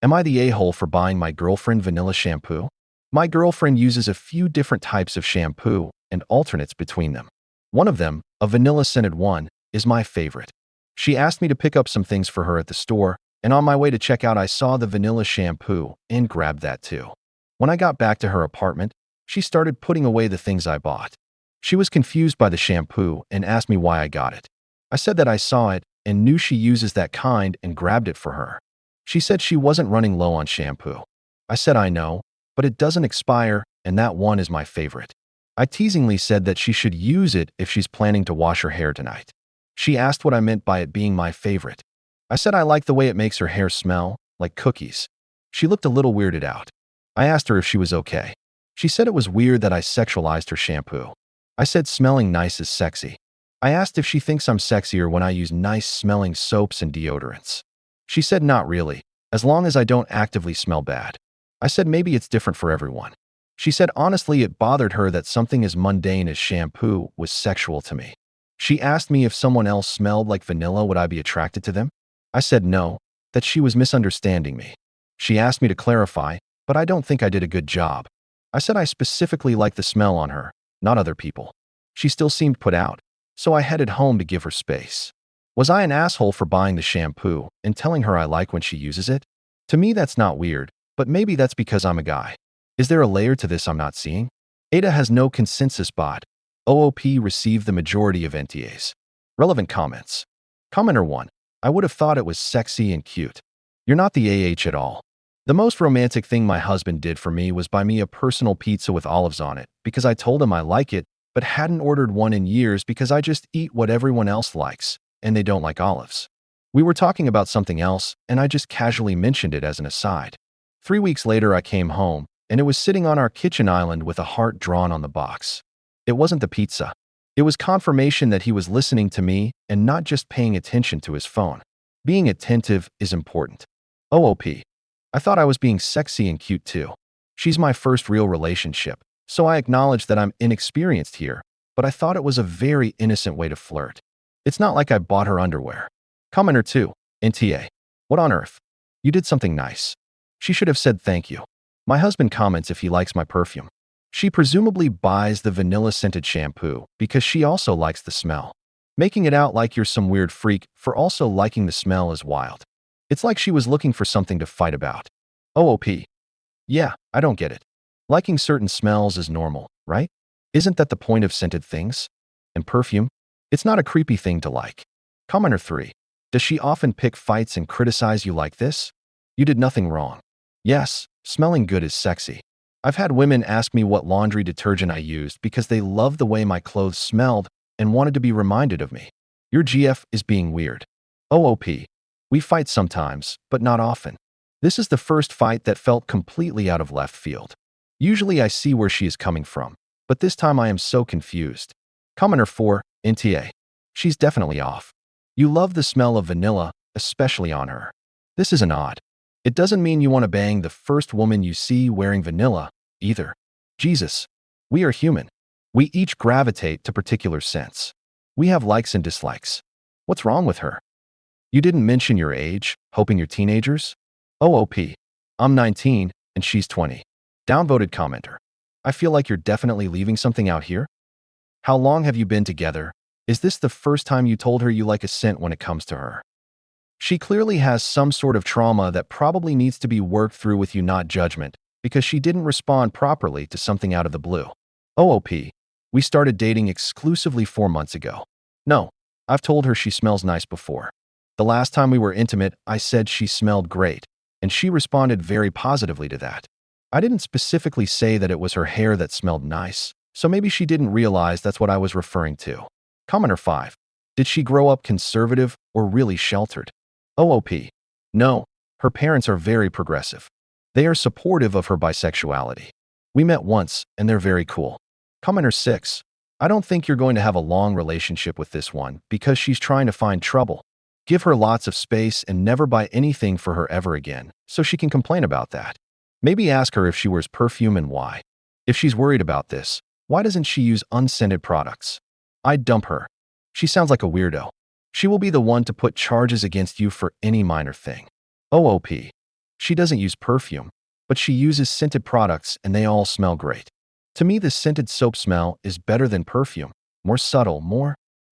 Am I the a-hole for buying my girlfriend vanilla shampoo? My girlfriend uses a few different types of shampoo and alternates between them. One of them, a vanilla-scented one, is my favorite. She asked me to pick up some things for her at the store, and on my way to check out I saw the vanilla shampoo and grabbed that too. When I got back to her apartment, she started putting away the things I bought. She was confused by the shampoo and asked me why I got it. I said that I saw it and knew she uses that kind and grabbed it for her. She said she wasn't running low on shampoo. I said I know, but it doesn't expire and that one is my favorite. I teasingly said that she should use it if she's planning to wash her hair tonight. She asked what I meant by it being my favorite. I said I like the way it makes her hair smell like cookies. She looked a little weirded out. I asked her if she was okay. She said it was weird that I sexualized her shampoo. I said smelling nice is sexy. I asked if she thinks I'm sexier when I use nice-smelling soaps and deodorants. She said not really, as long as I don't actively smell bad. I said maybe it's different for everyone. She said honestly it bothered her that something as mundane as shampoo was sexual to me. She asked me if someone else smelled like vanilla would I be attracted to them? I said no, that she was misunderstanding me. She asked me to clarify, but I don't think I did a good job. I said I specifically liked the smell on her, not other people. She still seemed put out, so I headed home to give her space. Was I an asshole for buying the shampoo and telling her I like when she uses it? To me that's not weird, but maybe that's because I'm a guy. Is there a layer to this I'm not seeing? AITA has no consensus bot. OOP received the majority of NTAs. Relevant comments. Commenter 1. I would have thought it was sexy and cute. You're not the AH at all. The most romantic thing my husband did for me was buy me a personal pizza with olives on it because I told him I like it, but hadn't ordered one in years because I just eat what everyone else likes, and they don't like olives. We were talking about something else, and I just casually mentioned it as an aside. 3 weeks later I came home, and it was sitting on our kitchen island with a heart drawn on the box. It wasn't the pizza. It was confirmation that he was listening to me and not just paying attention to his phone. Being attentive is important. OOP. I thought I was being sexy and cute too. She's my first real relationship, so I acknowledge that I'm inexperienced here, but I thought it was a very innocent way to flirt. It's not like I bought her underwear. Commenter 2. NTA. What on earth? You did something nice. She should have said thank you. My husband comments if he likes my perfume. She presumably buys the vanilla-scented shampoo because she also likes the smell. Making it out like you're some weird freak for also liking the smell is wild. It's like she was looking for something to fight about. OOP. Yeah, I don't get it. Liking certain smells is normal, right? Isn't that the point of scented things? And perfume? It's not a creepy thing to like. Commenter 3. Does she often pick fights and criticize you like this? You did nothing wrong. Yes, smelling good is sexy. I've had women ask me what laundry detergent I used because they loved the way my clothes smelled and wanted to be reminded of me. Your GF is being weird. OOP. We fight sometimes, but not often. This is the first fight that felt completely out of left field. Usually I see where she is coming from, but this time I am so confused. Commenter 4. NTA. She's definitely off. You love the smell of vanilla, especially on her. This isn't odd. It doesn't mean you want to bang the first woman you see wearing vanilla, either. Jesus. We are human. We each gravitate to particular scents. We have likes and dislikes. What's wrong with her? You didn't mention your age, hoping you're teenagers? OOP. I'm 19, and she's 20. Downvoted commenter. I feel like you're definitely leaving something out here. How long have you been together? Is this the first time you told her you like a scent when it comes to her? She clearly has some sort of trauma that probably needs to be worked through with you, not judgment, because she didn't respond properly to something out of the blue. OOP. We started dating exclusively 4 months ago. No, I've told her she smells nice before. The last time we were intimate, I said she smelled great, and she responded very positively to that. I didn't specifically say that it was her hair that smelled nice, so maybe she didn't realize that's what I was referring to. Commenter 5. Did she grow up conservative or really sheltered? OOP. No, her parents are very progressive. They are supportive of her bisexuality. We met once, and they're very cool. Commenter 6. I don't think you're going to have a long relationship with this one because she's trying to find trouble. Give her lots of space and never buy anything for her ever again, so she can complain about that. Maybe ask her if she wears perfume and why. If she's worried about this, why doesn't she use unscented products? I'd dump her. She sounds like a weirdo. She will be the one to put charges against you for any minor thing. OOP. She doesn't use perfume, but she uses scented products and they all smell great. To me, this scented soap smell is better than perfume. More subtle,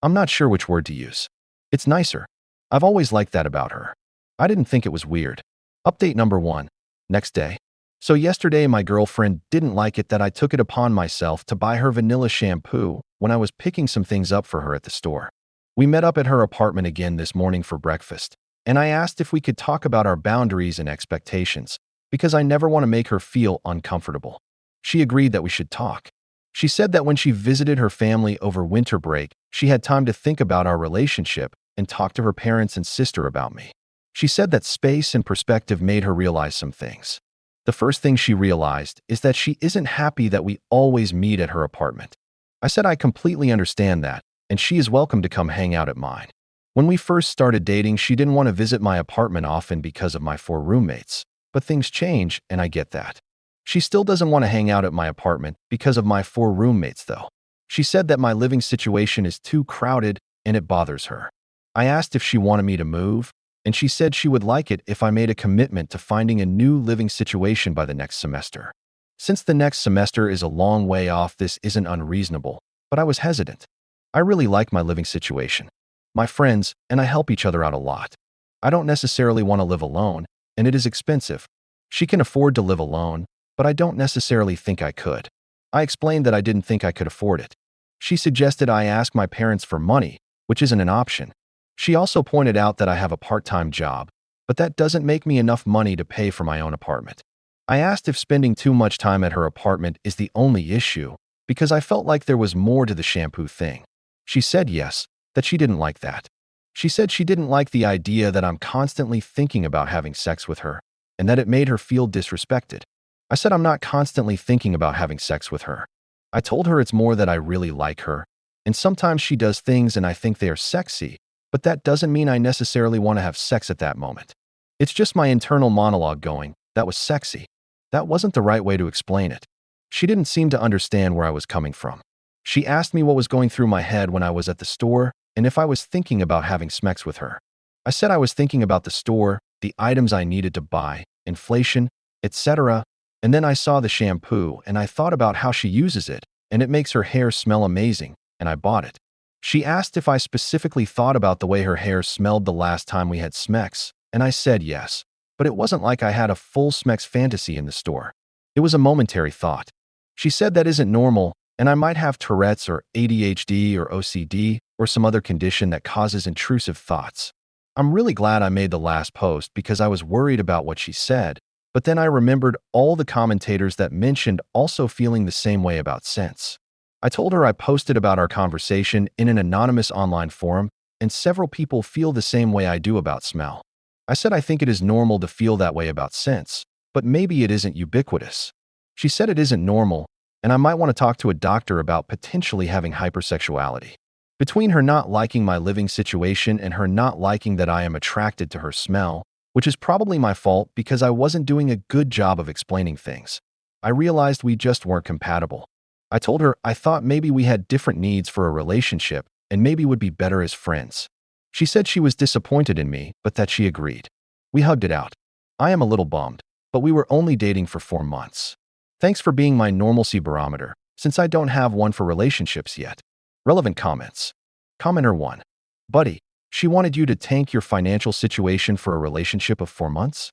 I'm not sure which word to use. It's nicer. I've always liked that about her. I didn't think it was weird. Update number 1. Next day. So yesterday my girlfriend didn't like it that I took it upon myself to buy her vanilla shampoo when I was picking some things up for her at the store. We met up at her apartment again this morning for breakfast, and I asked if we could talk about our boundaries and expectations, because I never want to make her feel uncomfortable. She agreed that we should talk. She said that when she visited her family over winter break, she had time to think about our relationship and talk to her parents and sister about me. She said that space and perspective made her realize some things. The first thing she realized is that she isn't happy that we always meet at her apartment. I said I completely understand that, and she is welcome to come hang out at mine. When we first started dating, she didn't want to visit my apartment often because of my 4 roommates, but things change and I get that. She still doesn't want to hang out at my apartment because of my 4 roommates though. She said that my living situation is too crowded and it bothers her. I asked if she wanted me to move, and she said she would like it if I made a commitment to finding a new living situation by the next semester. Since the next semester is a long way off, this isn't unreasonable, but I was hesitant. I really like my living situation. My friends and I help each other out a lot. I don't necessarily want to live alone, and it is expensive. She can afford to live alone, but I don't necessarily think I could. I explained that I didn't think I could afford it. She suggested I ask my parents for money, which isn't an option. She also pointed out that I have a part-time job, but that doesn't make me enough money to pay for my own apartment. I asked if spending too much time at her apartment is the only issue, because I felt like there was more to the shampoo thing. She said yes, that she didn't like that. She said she didn't like the idea that I'm constantly thinking about having sex with her, and that it made her feel disrespected. I said I'm not constantly thinking about having sex with her. I told her it's more that I really like her, and sometimes she does things and I think they are sexy, but that doesn't mean I necessarily want to have sex at that moment. It's just my internal monologue going, that was sexy. That wasn't the right way to explain it. She didn't seem to understand where I was coming from. She asked me what was going through my head when I was at the store and if I was thinking about having sex with her. I said I was thinking about the store, the items I needed to buy, inflation, etc. And then I saw the shampoo and I thought about how she uses it and it makes her hair smell amazing, and I bought it. She asked if I specifically thought about the way her hair smelled the last time we had sex, and I said yes, but it wasn't like I had a full sex fantasy in the store. It was a momentary thought. She said that isn't normal, and I might have Tourette's or ADHD or OCD or some other condition that causes intrusive thoughts. I'm really glad I made the last post because I was worried about what she said, but then I remembered all the commentators that mentioned also feeling the same way about scents. I told her I posted about our conversation in an anonymous online forum, and several people feel the same way I do about smell. I said I think it is normal to feel that way about scents, but maybe it isn't ubiquitous. She said it isn't normal, and I might want to talk to a doctor about potentially having hypersexuality. Between her not liking my living situation and her not liking that I am attracted to her smell, which is probably my fault because I wasn't doing a good job of explaining things, I realized we just weren't compatible. I told her I thought maybe we had different needs for a relationship and maybe would be better as friends. She said she was disappointed in me, but that she agreed. We hugged it out. I am a little bummed, but we were only dating for 4 months. Thanks for being my normalcy barometer, since I don't have one for relationships yet. Relevant comments. Commenter 1. Buddy, she wanted you to tank your financial situation for a relationship of 4 months?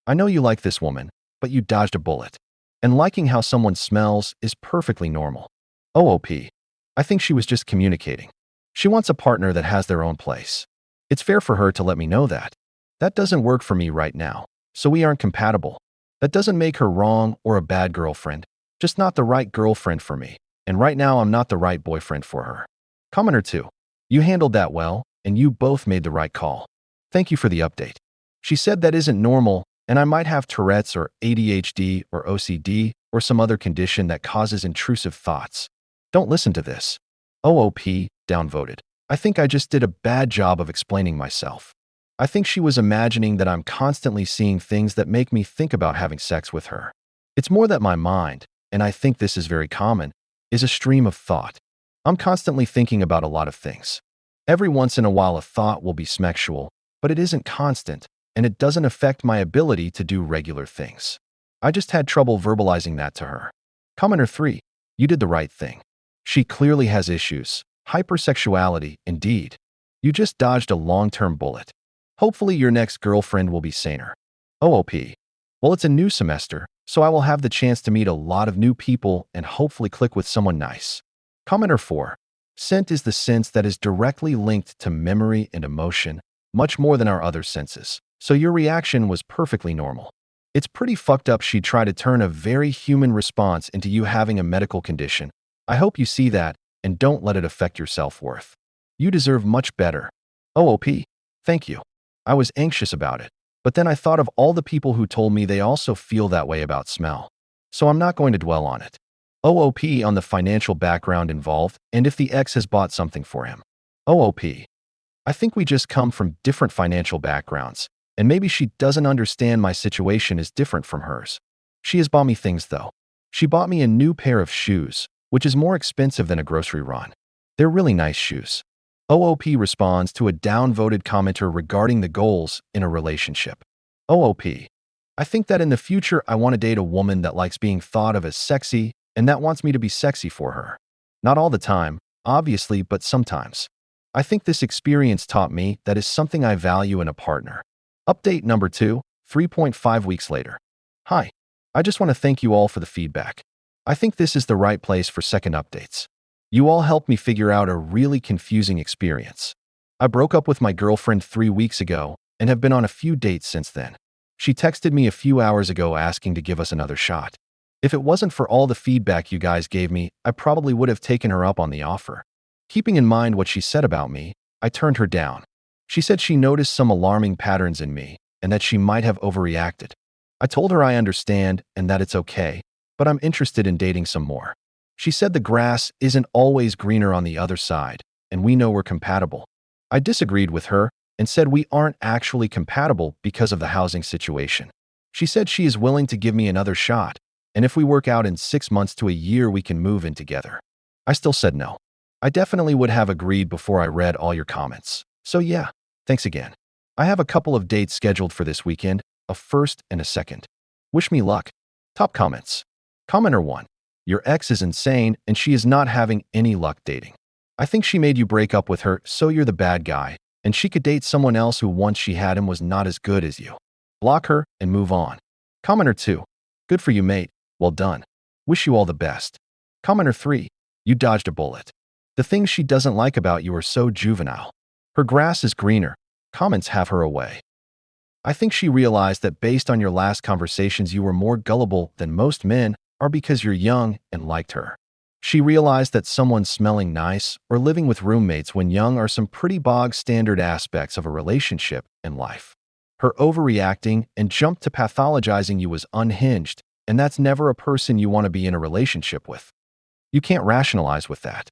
I know you like this woman, but you dodged a bullet. And liking how someone smells is perfectly normal. OOP. I think she was just communicating. She wants a partner that has their own place. It's fair for her to let me know that. That doesn't work for me right now, so we aren't compatible. That doesn't make her wrong or a bad girlfriend, just not the right girlfriend for me, and right now I'm not the right boyfriend for her. Commenter 2. You handled that well, and you both made the right call. Thank you for the update. She said that isn't normal, and I might have Tourette's or ADHD or OCD or some other condition that causes intrusive thoughts. Don't listen to this. OOP, downvoted. I think I just did a bad job of explaining myself. I think she was imagining that I'm constantly seeing things that make me think about having sex with her. It's more that my mind, and I think this is very common, is a stream of thought. I'm constantly thinking about a lot of things. Every once in a while a thought will be sexual, but it isn't constant, and it doesn't affect my ability to do regular things. I just had trouble verbalizing that to her. Commenter 3. You did the right thing. She clearly has issues. Hypersexuality, indeed. You just dodged a long-term bullet. Hopefully your next girlfriend will be saner. OOP. Well, it's a new semester, so I will have the chance to meet a lot of new people and hopefully click with someone nice. Commenter 4. Scent is the sense that is directly linked to memory and emotion, much more than our other senses. So your reaction was perfectly normal. It's pretty fucked up she tried to turn a very human response into you having a medical condition. I hope you see that and don't let it affect your self-worth. You deserve much better. OOP. Thank you. I was anxious about it, but then I thought of all the people who told me they also feel that way about smell. So I'm not going to dwell on it. OOP on the financial background involved and if the ex has bought something for him. OOP. I think we just come from different financial backgrounds, and maybe she doesn't understand my situation is different from hers. She has bought me things though. She bought me a new pair of shoes, which is more expensive than a grocery run. They're really nice shoes. OOP responds to a downvoted commenter regarding the goals in a relationship. OOP. I think that in the future I want to date a woman that likes being thought of as sexy and that wants me to be sexy for her. Not all the time, obviously, but sometimes. I think this experience taught me that is something I value in a partner. Update number 2, 3.5 weeks later. Hi. I just want to thank you all for the feedback. I think this is the right place for second updates. You all helped me figure out a really confusing experience. I broke up with my girlfriend 3 weeks ago and have been on a few dates since then. She texted me a few hours ago asking to give us another shot. If it wasn't for all the feedback you guys gave me, I probably would have taken her up on the offer. Keeping in mind what she said about me, I turned her down. She said she noticed some alarming patterns in me and that she might have overreacted. I told her I understand and that it's okay, but I'm interested in dating some more. She said the grass isn't always greener on the other side, and we know we're compatible. I disagreed with her and said we aren't actually compatible because of the housing situation. She said she is willing to give me another shot, and if we work out in 6 months to a year, we can move in together. I still said no. I definitely would have agreed before I read all your comments. So yeah, thanks again. I have a couple of dates scheduled for this weekend, a first and a second. Wish me luck. Top comments. Commenter 1. Your ex is insane and she is not having any luck dating. I think she made you break up with her, so you're the bad guy, and she could date someone else who once she had him was not as good as you. Block her and move on. Commenter 2. Good for you, mate. Well done. Wish you all the best. Commenter 3. You dodged a bullet. The things she doesn't like about you are so juvenile. Her grass is greener. Comments have her away. I think she realized that based on your last conversations you were more gullible than most men are because you're young and liked her. She realized that someone smelling nice or living with roommates when young are some pretty bog standard aspects of a relationship and life. Her overreacting and jump to pathologizing you was unhinged, and that's never a person you want to be in a relationship with. You can't rationalize with that.